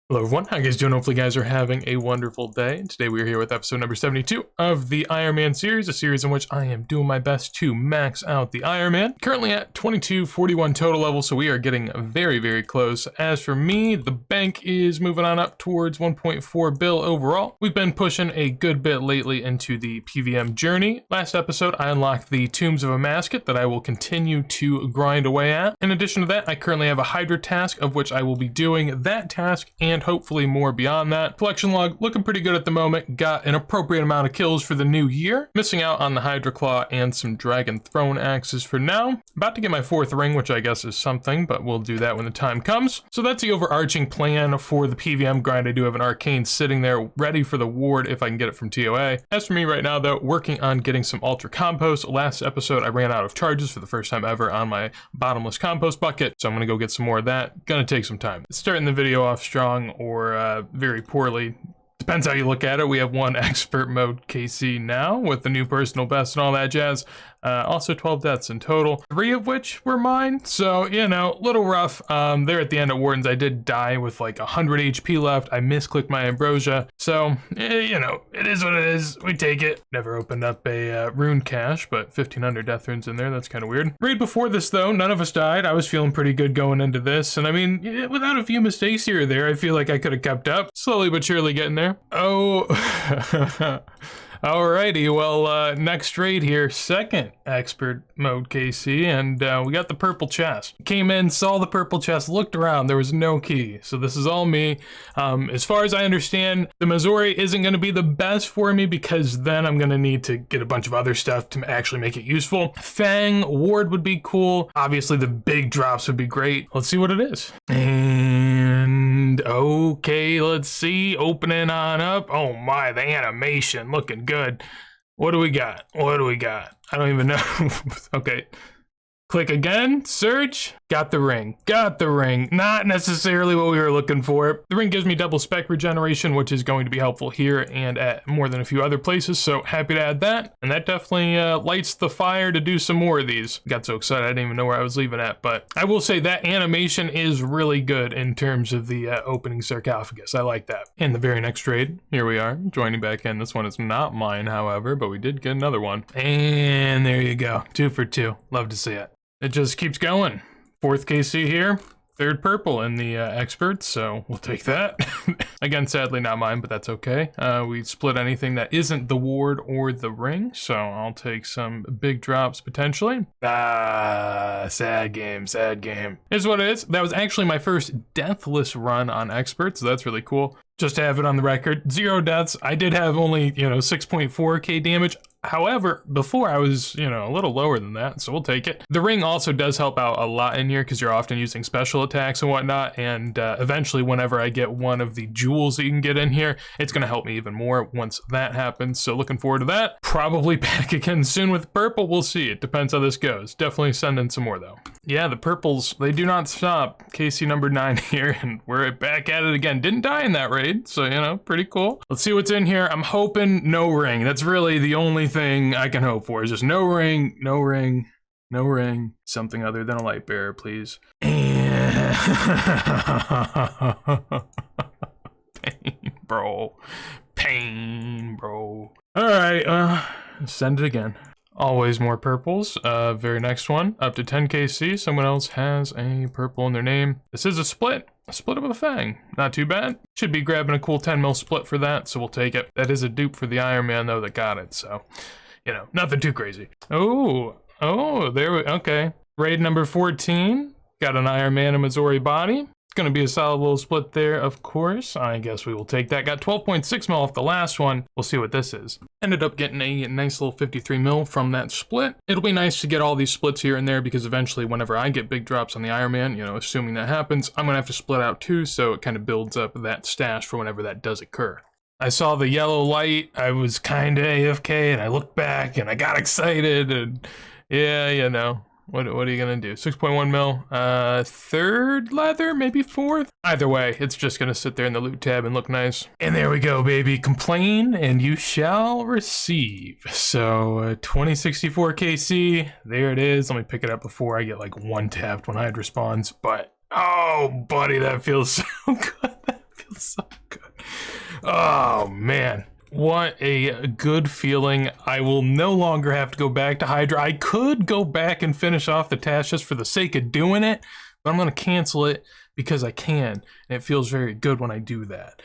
Hello everyone, how you guys doing? Hopefully you guys are having a wonderful day. Today we are here with episode number 72 of the Ironman series, a series in which I am doing my best to max out the Ironman. Currently at 2241 total level, so we are getting very, very close. As for me, the bank is moving on up towards 1.4 bill overall. We've been pushing a good bit lately into the PVM journey. Last episode, I unlocked the Tombs of Amascut that I will continue to grind away at. In addition to that, I currently have a hydra task of which I will be doing that task and hopefully more beyond that. Collection log looking pretty good at the moment. Got an appropriate amount of kills for the new year. Missing out on the hydra claw and some dragon throne axes for now. About to get my 4th ring, which I guess is something, but we'll do that when the time comes. So that's the overarching plan for the PVM grind. I do have an arcane sitting there ready for the ward if I can get it from TOA. As for me right now though, working on getting some ultra compost. Last episode I ran out of charges for the first time ever on my bottomless compost bucket, so I'm gonna go get some more of that. Gonna take some time. Starting the video off strong or very poorly. Depends how you look at it. We have 1 expert mode KC now with the new personal best and all that jazz. Also 12 deaths in total, 3 of which were mine. So, you know, little rough. There at the end at Wardens, I did die with like 100 HP left. I misclicked my ambrosia. So, you know, it is what it is. We take it. Never opened up a rune cache, but 1500 death runes in there. That's kind of weird. Raid before this though, none of us died. I was feeling pretty good going into this. And I mean, without a few mistakes here or there, I feel like I could have kept up. Slowly but surely getting there. Oh, alrighty, well, next raid here, 2nd expert mode KC, and we got the purple chest. Came in, saw the purple chest, looked around, there was no key, so this is all me. As far as I understand, the Missouri isn't going to be the best for me because then I'm going to need to get a bunch of other stuff to actually make it useful. Fang, ward would be cool. Obviously, the big drops would be great. Let's see what it is. And okay, let's see, opening on up. Oh my, the animation looking good. What do we got? What do we got? I don't even know. Okay. Click again, search, got the ring, Not necessarily what we were looking for. The ring gives me double spec regeneration, which is going to be helpful here and at more than a few other places, so happy to add that. And that definitely lights the fire to do some more of these. Got so excited I didn't even know where I was leaving at, but I will say that animation is really good in terms of the opening sarcophagus. I like that. In the very next raid, here we are, joining back in. This one is not mine, however, but we did get another one. And there you go, 2 for 2. Love to see it. It just keeps going. 4th KC here, 3rd purple in the experts, so we'll take that. Again, sadly not mine, but that's okay. We split anything that isn't the ward or the ring, so I'll take some big drops potentially. Sad game, sad game. Here's what it is. That was actually my first deathless run on experts, so that's really cool. Just to have it on the record, 0 deaths. I did have only, 6.4k damage. However, before I was, a little lower than that, so we'll take it. The ring also does help out a lot in here because you're often using special attacks and whatnot, and eventually whenever I get one of the jewels that you can get in here, it's going to help me even more once that happens, so looking forward to that. Probably back again soon with purple, we'll see. It depends how this goes. Definitely send in some more though. Yeah, the purples, they do not stop. KC number 9 here, and we're back at it again. Didn't die in that raid, so, pretty cool. Let's see what's in here. I'm hoping no ring. That's really the only thing I can hope for, is just no ring, no ring, no ring. Something other than a light bearer, please. Pain, bro. Pain, bro. All right, send it again. Always more purples. Very next one, up to 10 KC. Someone else has a purple in their name. This is a split of a fang. Not too bad. Should be grabbing a cool 10 mil split for that, so we'll take it. That is a dupe for the Ironman though that got it, so, nothing too crazy. Oh, there we, okay. Raid number 14. Got an Ironman and Missouri body. Gonna be a solid little split there, of course. I guess we will take that. Got 12.6 mil off the last one. We'll see what this is. Ended up getting a nice little 53 mil from that split. It'll be nice to get all these splits here and there because eventually whenever I get big drops on the Ironman, assuming that happens, I'm gonna have to split out too, so it kind of builds up that stash for whenever that does occur. I saw the yellow light, I was kinda AFK, and I looked back and I got excited, and yeah, What are you gonna do? 6.1 mil, 3rd leather, maybe 4th? Either way, it's just gonna sit there in the loot tab and look nice. And there we go, baby. Complain and you shall receive. So 2064 KC, there it is. Let me pick it up before I get like 1 tapped when hydra spawns, but oh buddy, that feels so good. That feels Oh, man. What a good feeling. I will no longer have to go back to Hydra. I could go back and finish off the task just for the sake of doing it, but I'm going to cancel it because I can, and it feels very good when I do that.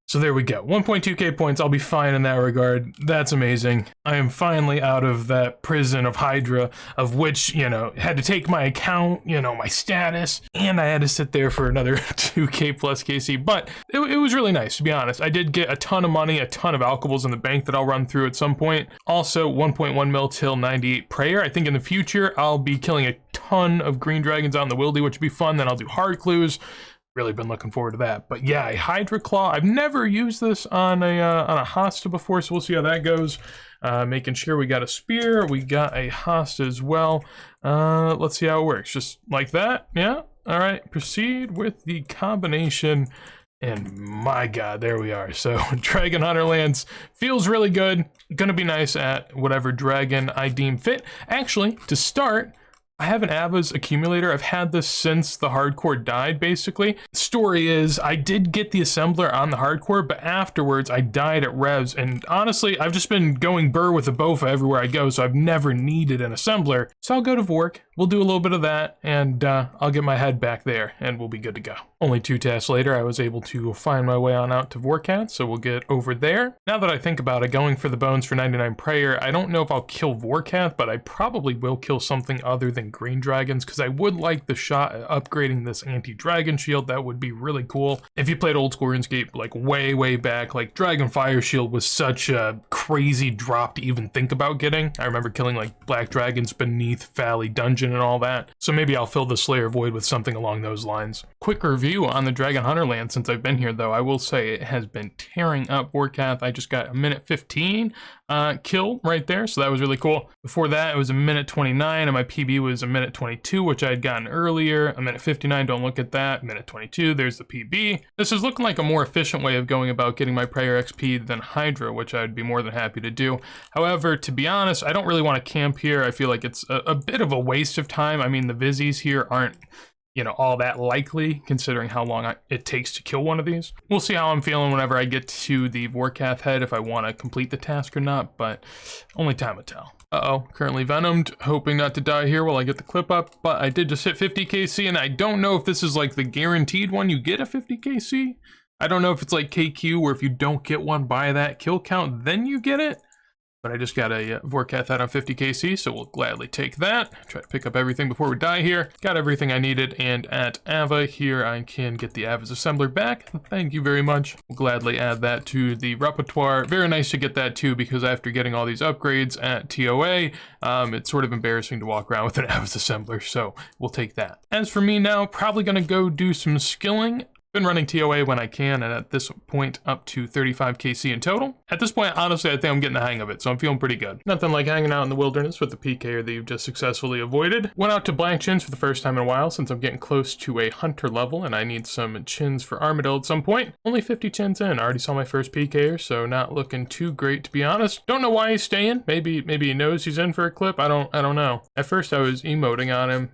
So there we go, 1.2k points, I'll be fine in that regard. That's amazing. I am finally out of that prison of Hydra, of which, you know, had to take my account, you know, my status, and I had to sit there for another 2k plus KC, but it was really nice, to be honest. I did get a ton of money, a ton of alchemicals in the bank that I'll run through at some point. Also, 1.1 mil till 98 prayer. I think in the future, I'll be killing a ton of green dragons on the wildy, which would be fun. Then I'll do hard clues. Really been looking forward to that. But yeah, a Hydra Claw. I've never used this on a Hosta before, so we'll see how that goes. Making sure we got a spear, we got a Hosta as well. Let's see how it works. Just like that, yeah. All right, proceed with the combination. And my God, there we are. So Dragon Hunter Lance feels really good. Gonna be nice at whatever dragon I deem fit. Actually, to start, I have an Ava's accumulator. I've had this since the hardcore died, basically. Story is, I did get the assembler on the hardcore, but afterwards I died at revs, and honestly, I've just been going burr with the Bofa everywhere I go, so I've never needed an assembler. So I'll go to Vork, we'll do a little bit of that, and I'll get my head back there, and we'll be good to go. Only 2 tasks later, I was able to find my way on out to Vorkat, so we'll get over there. Now that I think about it, going for the bones for 99 prayer, I don't know if I'll kill Vorkath, but I probably will kill something other than green dragons, because I would like the shot at upgrading this anti-dragon shield. That would be really cool. If you played old school RuneScape, like way back, like Dragon Fire Shield was such a crazy drop to even think about getting. I remember killing like black dragons beneath Valley Dungeon and all that. So maybe I'll fill the Slayer Void with something along those lines. Quick review on the Dragon Hunter land since I've been here, though. I will say it has been tearing up Vorkath. I just got a minute 15 kill right there, so that was really cool. Before that, it was a minute 29, and my PB was a minute 22, which I had gotten earlier. A minute 59, don't look at that. Minute 22, there's the PB. This is looking like a more efficient way of going about getting my prayer XP than Hydra, which I'd be more than happy to do. However, to be honest, I don't really want to camp here. I feel like it's a bit of a waste of time. I mean, the Vizzies here aren't, you know, all that likely considering how long it takes to kill one of these. We'll see how I'm feeling whenever I get to the Vorkath head, if I want to complete the task or not, but only time will tell. Uh-oh, currently venomed, hoping not to die here while I get the clip up, but I did just hit 50 KC, and I don't know if this is like the guaranteed one you get a 50 KC. I don't know if it's like KQ, where if you don't get one by that kill count, then you get it. But I just got a Vorkath head on 50 KC, so we'll gladly take that. Try to pick up everything before we die here. Got everything I needed, and at Ava here, I can get the Ava's assembler back. Thank you very much. We'll gladly add that to the repertoire. Very nice to get that too, because after getting all these upgrades at TOA, it's sort of embarrassing to walk around with an Ava's assembler, so we'll take that. As for me now, probably gonna go do some skilling. Been running TOA when I can, and at this point up to 35 KC in total. At this point, honestly, I think I'm getting the hang of it, so I'm feeling pretty good. Nothing like hanging out in the wilderness with the PKer that you've just successfully avoided. Went out to blank chins for the first time in a while, since I'm getting close to a hunter level, and I need some chins for Armadillo at some point. Only 50 chins in. I already saw my first PKer, so not looking too great, to be honest. Don't know why he's staying. Maybe he knows he's in for a clip. I don't know. At first I was emoting on him.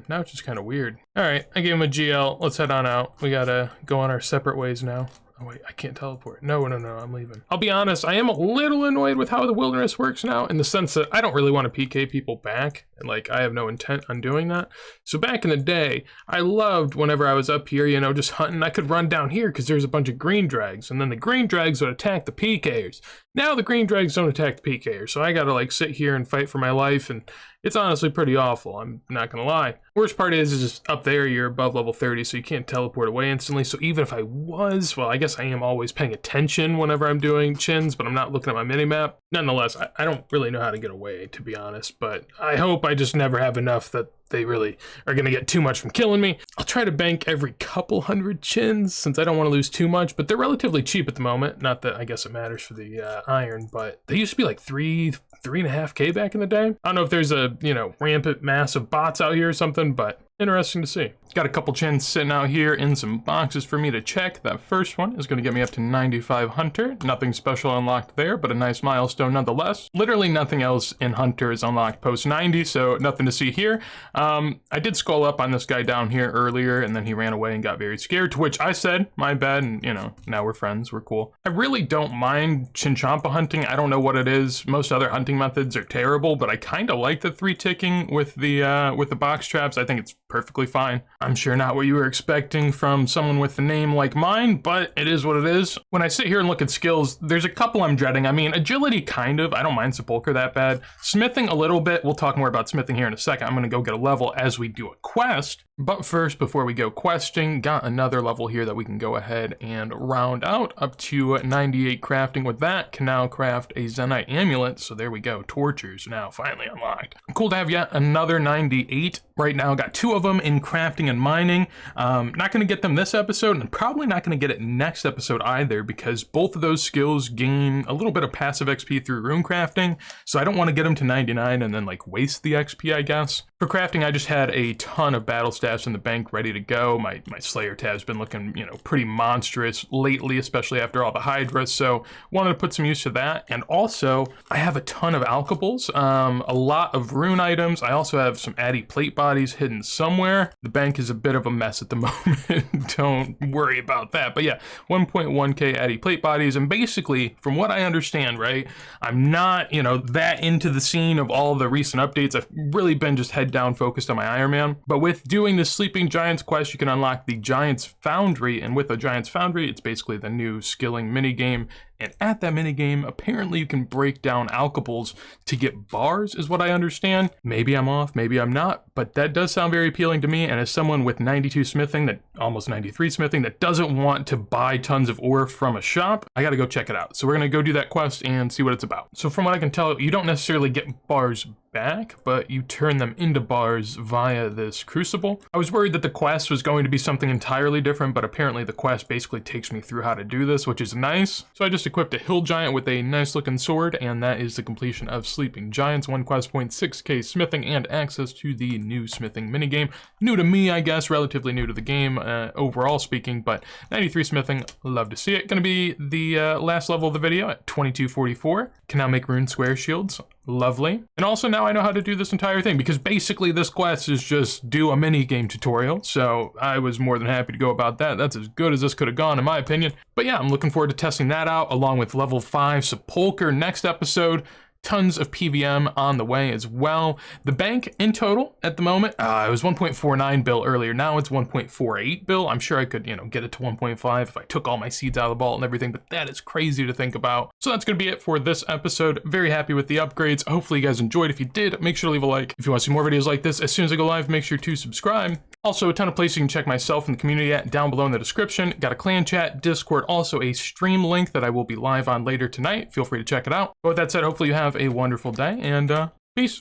Now it's just kind of weird. All right, I gave him a GL. Let's head on out. We gotta go on our separate ways now. Oh wait, I can't teleport. No, I'm leaving. I'll be honest, I am a little annoyed with how the wilderness works now, in the sense that I don't really want to PK people back, and like, I have no intent on doing that. So back in the day, I loved whenever I was up here, you know, just hunting, I could run down here because there's a bunch of green drags, and then the green drags would attack the PKers. Now the green drags don't attack the PKers, so I gotta like sit here and fight for my life, and it's honestly pretty awful, I'm not gonna lie. Worst part is just up there, you're above level 30, so you can't teleport away instantly, so even if I was, well, I guess I am always paying attention whenever I'm doing chins, but I'm not looking at my minimap. Nonetheless, I don't really know how to get away, to be honest, but I hope I just never have enough that they really are going to get too much from killing me. I'll try to bank every couple hundred chins since I don't want to lose too much, but they're relatively cheap at the moment. Not that I guess it matters for the iron, but they used to be like 3.5K back in the day. I don't know if there's a, you know, rampant mass of bots out here or something, but interesting to see. Got a couple chins sitting out here in some boxes for me to check. That first one is going to get me up to 95 hunter. Nothing special unlocked there, but a nice milestone. milestone nonetheless. Literally nothing else in Hunter is unlocked post 90, so nothing to see here. I did scroll up on this guy down here earlier, and then he ran away and got very scared, to which I said, my bad, and you know, now we're friends, we're cool. I really don't mind Chinchompa hunting. I don't know what it is. Most other hunting methods are terrible, but I kind of like the 3 ticking with the box traps. I think it's perfectly fine. I'm sure not what you were expecting from someone with a name like mine, but it is what it is. When I sit here and look at skills, there's a couple I'm dreading. I mean, agility kind of, I don't mind Sepulchre that bad. Smithing a little bit, we'll talk more about smithing here in a second. I'm gonna go get a level as we do a quest. But first, before we go questing, got another level here that we can go ahead and round out up to 98 crafting. With that, can now craft a Zenite amulet. So there we go, tortures now finally unlocked. Cool to have yet another 98 right now. Got 2 of them in crafting and mining. Not gonna get them this episode, and probably not gonna get it next episode either, because both of those skills gain a little bit of passive XP through rune crafting. So I don't want to get them to 99 and then like waste the XP, I guess. For crafting, I just had a ton of battle staffs in the bank ready to go. My Slayer tab's been looking, you know, pretty monstrous lately, especially after all the hydra. So wanted to put some use to that. And also, I have a ton of alchables, a lot of rune items. I also have some Addy plate bodies hidden somewhere. The bank is a bit of a mess at the moment. Don't worry about that. But yeah, 1.1k Addy plate bodies. And basically, from what I understand, right, I'm not, you know, that into the scene of all the recent updates. I've really been just head down focused on my Ironman. But with doing the Sleeping Giants quest, you can unlock the Giants Foundry, and with a Giants Foundry, it's basically the new skilling minigame. And at that minigame, apparently you can break down alchables to get bars, is what I understand. Maybe I'm off, maybe I'm not, but that does sound very appealing to me. And as someone with 92 smithing, that almost 93 smithing, that doesn't want to buy tons of ore from a shop, I gotta go check it out. So we're gonna go do that quest and see what it's about. So from what I can tell, you don't necessarily get bars back, but you turn them into bars via this crucible. I was worried that the quest was going to be something entirely different, but apparently the quest basically takes me through how to do this, which is nice. So I just equipped a hill giant with a nice looking sword, and that is the completion of Sleeping Giants. 1 quest point, 6k smithing, and access to the new smithing minigame. New to me, I guess, relatively new to the game, overall speaking, but 93 smithing, love to see it. Gonna be the last level of the video at 2244. Can now make rune square shields. Lovely. And also now I know how to do this entire thing, because basically this quest is just do a mini game tutorial. So I was more than happy to go about that. That's as good as this could have gone in my opinion. But yeah, I'm looking forward to testing that out along with level 5 Sepulchre next episode. Tons of PVM on the way as well. The bank in total at the moment, it was 1.49 bill earlier. Now it's 1.48 bill. I'm sure I could, you know, get it to 1.5 if I took all my seeds out of the vault and everything, but that is crazy to think about. So that's going to be it for this episode. Very happy with the upgrades. Hopefully you guys enjoyed. If you did, make sure to leave a like. If you want to see more videos like this, as soon as I go live, make sure to subscribe. Also, a ton of places you can check myself in the community at down below in the description. Got a clan chat, Discord, also a stream link that I will be live on later tonight. Feel free to check it out. But with that said, hopefully you have a wonderful day, and